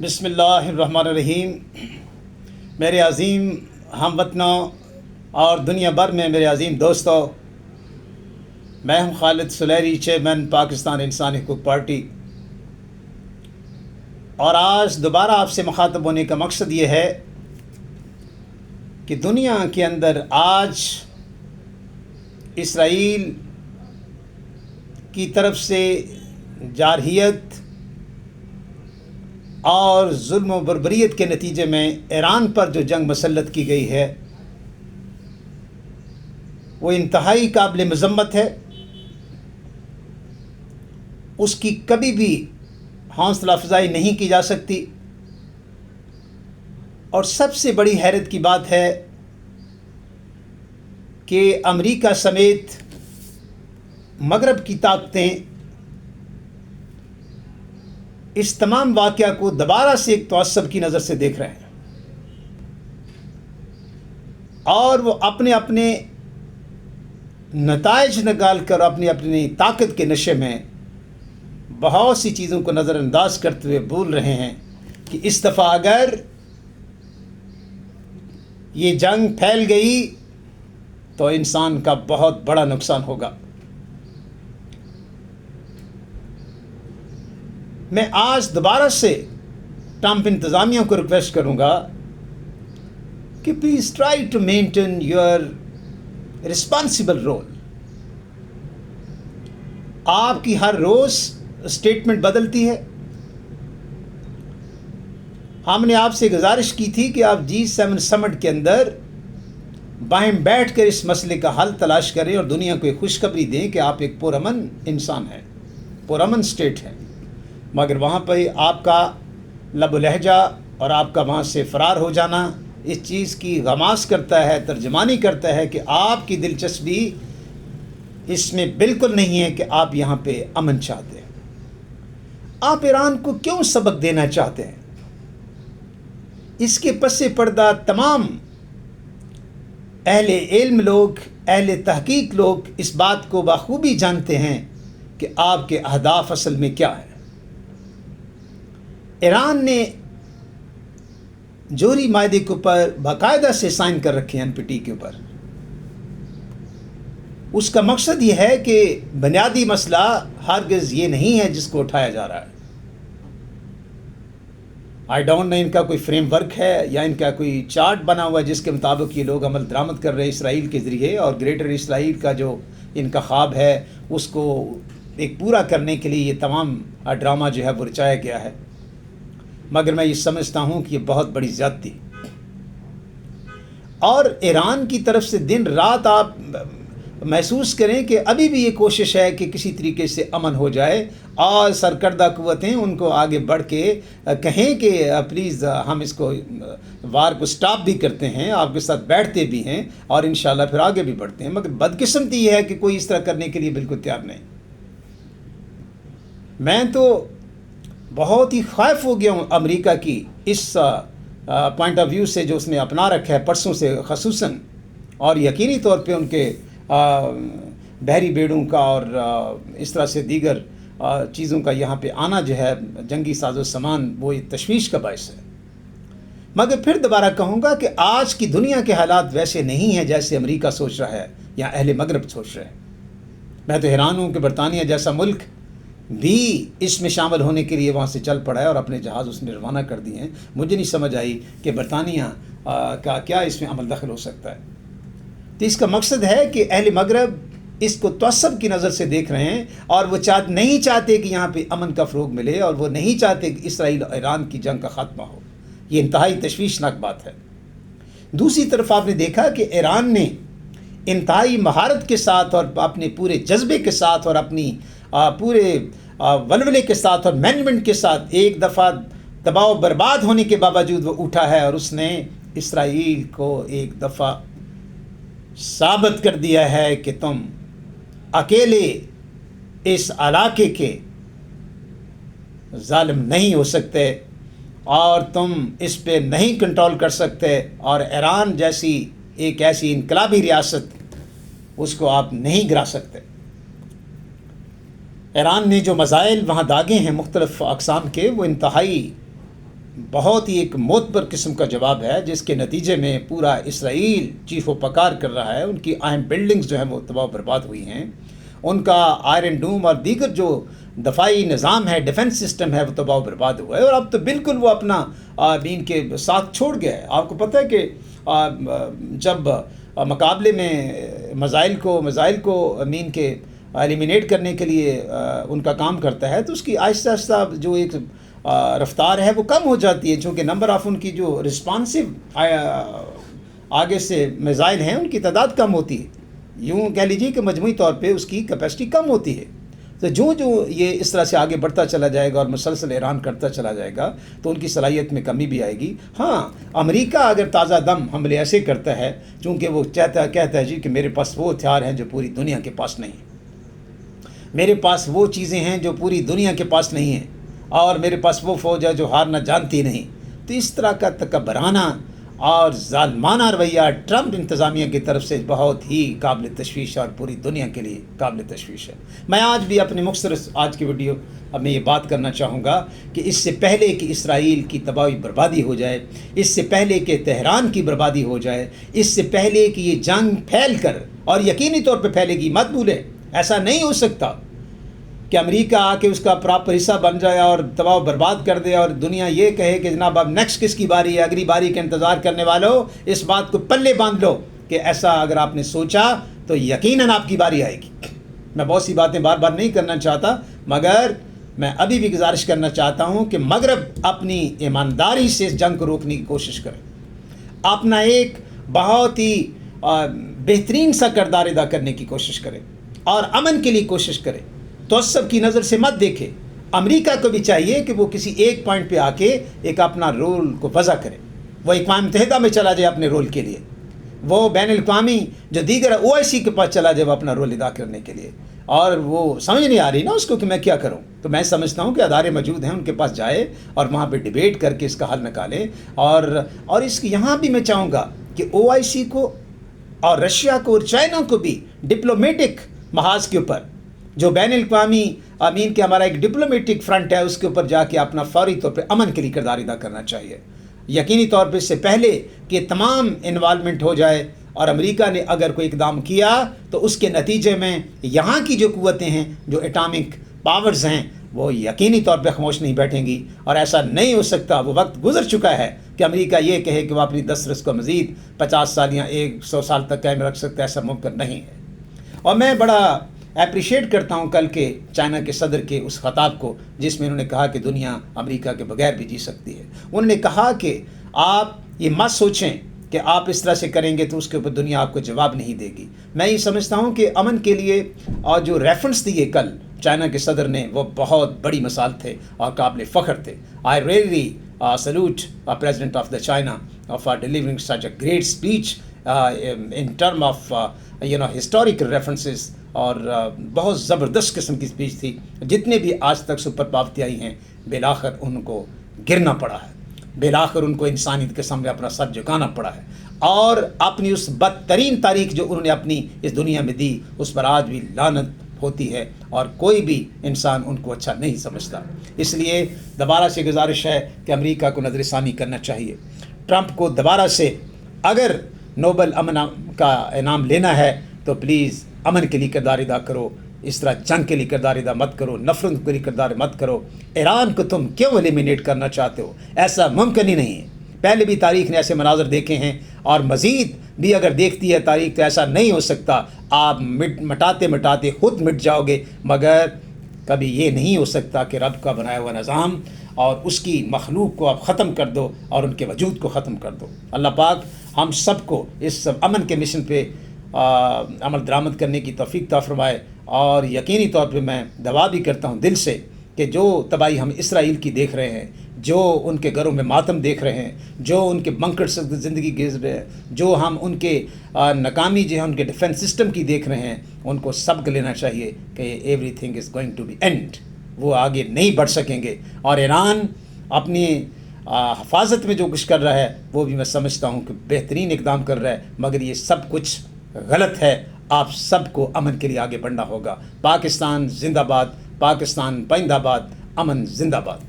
بسم اللہ الرحمن الرحیم۔ میرے عظیم ہم وطنوں اور دنیا بھر میں میرے عظیم دوستوں، میں ہوں خالد سلیری، چیئرمین پاکستان انسانی حقوق پارٹی، اور آج دوبارہ آپ سے مخاطب ہونے کا مقصد یہ ہے کہ دنیا کے اندر آج اسرائیل کی طرف سے جارحیت اور ظلم و بربریت کے نتیجے میں ایران پر جو جنگ مسلط کی گئی ہے وہ انتہائی قابل مذمت ہے۔ اس کی کبھی بھی حوصلہ افزائی نہیں کی جا سکتی، اور سب سے بڑی حیرت کی بات ہے کہ امریکہ سمیت مغرب کی طاقتیں اس تمام واقعہ کو دوبارہ سے ایک تعصب کی نظر سے دیکھ رہے ہیں، اور وہ اپنے اپنے نتائج نکال کر اپنی طاقت کے نشے میں بہت سی چیزوں کو نظر انداز کرتے ہوئے بول رہے ہیں کہ اس دفعہ اگر یہ جنگ پھیل گئی تو انسان کا بہت بڑا نقصان ہوگا۔ میں آج دوبارہ سے ٹرمپ انتظامیہ کو ریکویسٹ کروں گا کہ please try to maintain your responsible role. آپ کی ہر روز اسٹیٹمنٹ بدلتی ہے۔ ہم نے آپ سے گزارش کی تھی کہ آپ G7 سمٹ کے اندر باہم بیٹھ کر اس مسئلے کا حل تلاش کریں اور دنیا کو ایک خوشخبری دیں کہ آپ ایک پرامن انسان ہیں، پرامن اسٹیٹ ہے، مگر وہاں پہ آپ کا لب و لہجہ اور آپ کا وہاں سے فرار ہو جانا اس چیز کی غماس کرتا ہے، ترجمانی کرتا ہے کہ آپ کی دلچسپی اس میں بالکل نہیں ہے کہ آپ یہاں پہ امن چاہتے ہیں۔ آپ ایران کو کیوں سبق دینا چاہتے ہیں؟ اس کے پس پردہ تمام اہل علم لوگ، اہل تحقیق لوگ اس بات کو بخوبی جانتے ہیں کہ آپ کے اہداف اصل میں کیا ہیں۔ ایران نے جوہری معاہدے کے اوپر باقاعدہ سے سائن کر رکھے ہیں NPT کے اوپر۔ اس کا مقصد یہ ہے کہ بنیادی مسئلہ ہرگز یہ نہیں ہے جس کو اٹھایا جا رہا ہے۔ آئی ڈونٹ نو ان کا کوئی فریم ورک ہے یا ان کا کوئی چارٹ بنا ہوا ہے جس کے مطابق یہ لوگ عمل درآمد کر رہے ہیں اسرائیل کے ذریعے، اور گریٹر اسرائیل کا جو ان کا خواب ہے اس کو ایک پورا کرنے کے لیے یہ تمام ڈرامہ جو ہے وہ رچایا گیا ہے۔ مگر میں یہ سمجھتا ہوں کہ یہ بہت بڑی زیادتی، اور ایران کی طرف سے دن رات آپ محسوس کریں کہ ابھی بھی یہ کوشش ہے کہ کسی طریقے سے امن ہو جائے، اور سرکردہ قوتیں ان کو آگے بڑھ کے کہیں کہ پلیز ہم اس کو وار کو سٹاپ بھی کرتے ہیں، آپ کے ساتھ بیٹھتے بھی ہیں، اور انشاءاللہ پھر آگے بھی بڑھتے ہیں۔ مگر بدقسمتی یہ ہے کہ کوئی اس طرح کرنے کے لیے بالکل تیار نہیں۔ میں تو بہت ہی خائف ہو گیا ہوں امریکہ کی اس پوائنٹ آف ویو سے جو اس نے اپنا رکھا ہے پرسوں سے خصوصاً، اور یقینی طور پہ ان کے بحری بیڑوں کا اور اس طرح سے دیگر چیزوں کا یہاں پہ آنا جو ہے جنگی ساز و سامان، وہ ایک تشویش کا باعث ہے۔ مگر پھر دوبارہ کہوں گا کہ آج کی دنیا کے حالات ویسے نہیں ہیں جیسے امریکہ سوچ رہا ہے یا اہل مغرب سوچ رہے ہیں۔ میں تو حیران ہوں کہ برطانیہ جیسا ملک بھی اس میں شامل ہونے کے لیے وہاں سے چل پڑا ہے اور اپنے جہاز اس نے روانہ کر دیے ہیں۔ مجھے نہیں سمجھ آئی کہ برطانیہ کا کیا اس میں عمل دخل ہو سکتا ہے۔ تو اس کا مقصد ہے کہ اہل مغرب اس کو تعصب کی نظر سے دیکھ رہے ہیں، اور وہ نہیں چاہتے کہ یہاں پہ امن کا فروغ ملے، اور وہ نہیں چاہتے کہ اسرائیل اور ایران کی جنگ کا خاتمہ ہو۔ یہ انتہائی تشویشناک بات ہے۔ دوسری طرف آپ نے دیکھا کہ ایران نے انتہائی مہارت کے ساتھ اور اپنے پورے جذبے کے ساتھ اور اپنی پورے ولولے کے ساتھ اور مینجمنٹ کے ساتھ ایک دفعہ تباہ و برباد ہونے کے باوجود وہ اٹھا ہے، اور اس نے اسرائیل کو ایک دفعہ ثابت کر دیا ہے کہ تم اکیلے اس علاقے کے ظالم نہیں ہو سکتے، اور تم اس پہ نہیں کنٹرول کر سکتے، اور ایران جیسی ایک ایسی انقلابی ریاست اس کو آپ نہیں گرا سکتے۔ ایران نے جو مسائل وہاں داغے ہیں مختلف اقسام کے، وہ انتہائی बहुत ही एक मोतबर किस्म का जवाब है, जिसके नतीजे में पूरा इसराइल चीखो पकार कर रहा है। उनकी अहम बिल्डिंग्स जो हैं वो तबाह बर्बाद हुई हैं, उनका आयरन डूम और दीगर जो दफाई निज़ाम है, डिफेंस सिस्टम है, वो तबाह बर्बाद हुआ है। और अब तो बिल्कुल वो अपना दीन के साथ छोड़ गया है। आपको पता है कि जब मुकाबले में मज़ाइल को मीन के एलिमिनेट करने के लिए उनका काम करता है, तो उसकी आहिस्ता आहिस्ता जो एक रफ्तार है वो कम हो जाती है, चूँकि नंबर ऑफ़ उनकी जो रिस्पॉन्सिव आगे से मिज़ाइल हैं उनकी तादाद कम होती है। यूँ कह लीजिए कि मजमूई तौर पे उसकी कैपेसिटी कम होती है। तो जो ये इस तरह से आगे बढ़ता चला जाएगा और मुसलसल ईरान करता चला जाएगा, तो उनकी सलाहियत में कमी भी आएगी। हाँ, अमेरिका अगर ताज़ा दम हमले ऐसे करता है, चूँकि वो कहता है जी कि मेरे पास वो हथियार हैं जो पूरी दुनिया के पास नहीं है, मेरे पास वो चीज़ें हैं जो पूरी दुनिया के पास नहीं हैं, और मेरे पास वो फ़ौज है जो हारना जानती नहीं, तो इस तरह का तकब्बराना और ज़ालिमाना रवैया ट्रंप इंतज़ामिया की तरफ से बहुत ही काबिल तशवीश और पूरी दुनिया के लिए काबिल तशवीश है। मैं आज भी अपनी मुख्तसर आज की वीडियो अब मैं ये बात करना चाहूँगा कि इससे पहले कि इसराइल की तबाही बर्बादी हो जाए, इससे पहले कि तेहरान की बर्बादी हो जाए, इससे पहले कि ये जंग फैल कर और यकीनी तौर पर फैलेगी, मत भूलें ऐसा नहीं हो सकता कि अमेरिका आके उसका प्रॉपर हिस्सा बन जाए और तबाह बर्बाद कर दे और दुनिया ये कहे कि जनाब अब नेक्स्ट किसकी बारी है, अगली बारी का इंतज़ार करने वालों, इस बात को पल्ले बांध लो कि ऐसा अगर आपने सोचा तो यकीनन आपकी बारी आएगी। मैं बहुत सी बातें बार बार नहीं करना चाहता, मगर मैं अभी भी गुजारिश करना चाहता हूँ कि मगरब अपनी ईमानदारी से इस जंग को रोकने की कोशिश करे, अपना एक बहुत ही बेहतरीन सा किरदार अदा करने की कोशिश करे और अमन के लिए कोशिश करे। तो सब की नज़र से मत देखे। अमेरिका को भी चाहिए कि वो किसी एक पॉइंट पे आके एक अपना रोल को वज़ा करे, वो अक़वाम मुत्तहिदा में चला जाए अपने रोल के लिए, वो बैनुल-अक़वामी जो दीगर OIC के पास चला जाए वो अपना रोल अदा करने के लिए। और वो समझ नहीं आ रही ना उसको कि मैं क्या करूं, तो मैं समझता हूं कि अदारे मौजूद हैं, उनके पास जाए और वहां पे डिबेट करके इसका हल निकाले। और इसके यहाँ भी मैं चाहूँगा कि OIC को और रशिया को और चाइना को भी डिप्लोमेटिक महाज के ऊपर जो बैनुल-अक़वामी मीन के हमारा एक डिप्लोमेटिक फ्रंट है उसके ऊपर जाके अपना फौरी तौर पे अमन के लिए किरदार अदा करना चाहिए, यकीनी तौर पे इससे पहले कि तमाम इन्वॉल्वमेंट हो जाए। और अमेरिका ने अगर कोई इक़दाम किया तो उसके नतीजे में यहाँ की जो क़ुव्वतें हैं, जो एटॉमिक पावर्स हैं, वो यकीनी तौर पे खामोश नहीं बैठेंगी। और ऐसा नहीं हो सकता, वो वक्त गुजर चुका है कि अमेरिका ये कहे कि वो अपनी दस्तरस को मज़ीद 50 साल या 100 साल तक कायम रख सकता है, ऐसा मुमकिन नहीं है। और मैं बड़ा अप्रिशिएट करता हूँ कल के चाइना के सदर के उस ख़ताब को, जिसमें उन्होंने कहा कि दुनिया अमेरिका के बगैर भी जी सकती है। उन्होंने कहा कि आप ये मत सोचें कि आप इस तरह से करेंगे तो उसके ऊपर दुनिया आपको जवाब नहीं देगी। मैं ये समझता हूँ कि अमन के लिए और जो रेफरेंस दिए कल चाइना के सदर ने, वो बहुत बड़ी मिसाल थे और काबिल फ़ख्र थे। I really salute president of the China for delivering such a great speech in term of historical references. और बहुत ज़बरदस्त किस्म की स्पीच थी। जितने भी आज तक सुपर पावर्टी आई हैं, बेलाखिर उनको गिरना पड़ा है, बेलाखिर उनको इंसानियत के सामने अपना सर झुकाना पड़ा है, और अपनी उस बदतरीन तारीख जो उन्होंने अपनी इस दुनिया में दी, उस पर आज भी लानत होती है और कोई भी इंसान उनको अच्छा नहीं समझता। इसलिए दोबारा से गुजारिश है कि अमेरिका को नज़रसानी करना चाहिए। ट्रंप को दोबारा से अगर नोबल अमन का इनाम लेना है तो प्लीज़ अमन के लिए किरदार अदा करो, इस तरह जंग के लिए किरदार अदा मत करो, नफरत के लिए किरदार मत करो। ईरान को तुम क्यों एलिमिनेट करना चाहते हो? ऐसा मुमकिन ही नहीं है। पहले भी तारीख़ ने ऐसे मनाज़र देखे हैं और मज़ीद भी अगर देखती है तारीख़ तो ऐसा नहीं हो सकता। आप मिटाते मिटाते खुद मिट जाओगे, मगर कभी ये नहीं हो सकता कि रब का बनाया हुआ निज़ाम और उसकी मखलूक को आप ख़त्म कर दो और उनके वजूद को ख़त्म कर दो। अल्लाह पाक हम सबको इस अमन के मिशन पे अमल दरामद करने की तौफीक अता फरमाए। और यकीनी तौर पे मैं दवा भी करता हूँ दिल से कि जो तबाही हम इसराइल की देख रहे हैं, जो उनके घरों में मातम देख रहे हैं, जो उनके बंकर से ज़िंदगी गुज़र रहे हैं, जो हम उनके नाकामी जो है उनके डिफेंस सिस्टम की देख रहे हैं, उनको सबक लेना चाहिए कि everything is going to be end. वो आगे नहीं बढ़ सकेंगे। और ईरान अपनी हिफाजत में जो कुछ कर रहा है वो भी मैं समझता हूँ कि बेहतरीन इक़दाम कर रहा है, मगर ये सब कुछ गलत है। आप सबको अमन के लिए आगे बढ़ना होगा। पाकिस्तान जिंदाबाद, पाकिस्तान पाइंदाबाद, अमन जिंदाबाद।